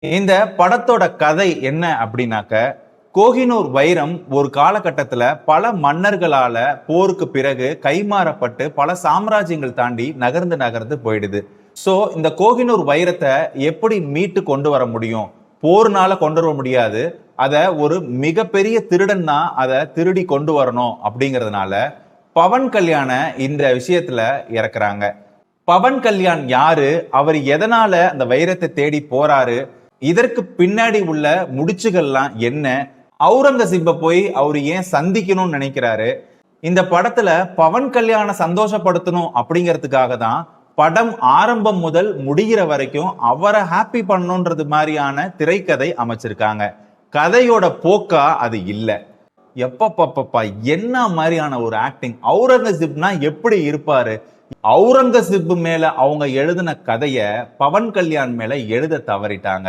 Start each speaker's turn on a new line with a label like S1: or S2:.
S1: இந்த படத்தோட கதை என்ன அப்படின்னாக்க, கோஹினூர் வைரம் ஒரு காலகட்டத்துல பல மன்னர்களால போருக்கு பிறகு கைமாறப்பட்டு பல சாம்ராஜ்யங்கள் தாண்டி நகர்ந்து நகர்ந்து போயிடுது. சோ இந்த கோஹினூர் வைரத்தை எப்படி மீட்டு கொண்டு வர முடியும்? போர்னால கொண்டு வர முடியாது. அத ஒரு மிகப்பெரிய திருடன் தான் அதை திருடி கொண்டு வரணும் அப்படிங்கிறதுனால பவன் கல்யாண இந்த விஷயத்துல இறக்குறாங்க. பவன் கல்யாண் யாரு? அவர் எதனால அந்த வைரத்தை தேடி போறாரு? இதற்கு பின்னாடி உள்ள முடிச்சுகள்லாம் என்ன? அவுரங்கசீப்பை போய் அவரு ஏன் சந்திக்கணும்னு நினைக்கிறாரு? இந்த படத்துல பவன் கல்யாண சந்தோஷப்படுத்தணும் அப்படிங்கிறதுக்காக தான் படம் ஆரம்பம் முதல் முடிகிற வரைக்கும் அவரை ஹாப்பி பண்ணணும்ன்றது மாதிரியான திரைக்கதை அமைச்சிருக்காங்க. கதையோட போக்கா அது இல்ல. எப்பப்பப்பா என்ன மாதிரியான ஒரு ஆக்டிங்! அவுரங்கசீப்னா எப்படி இருப்பாரு? அவுரங்கசீப் மேல அவங்க எழுதின கதைய பவன் கல்யாண் மேல எழுத தவறிட்டாங்க.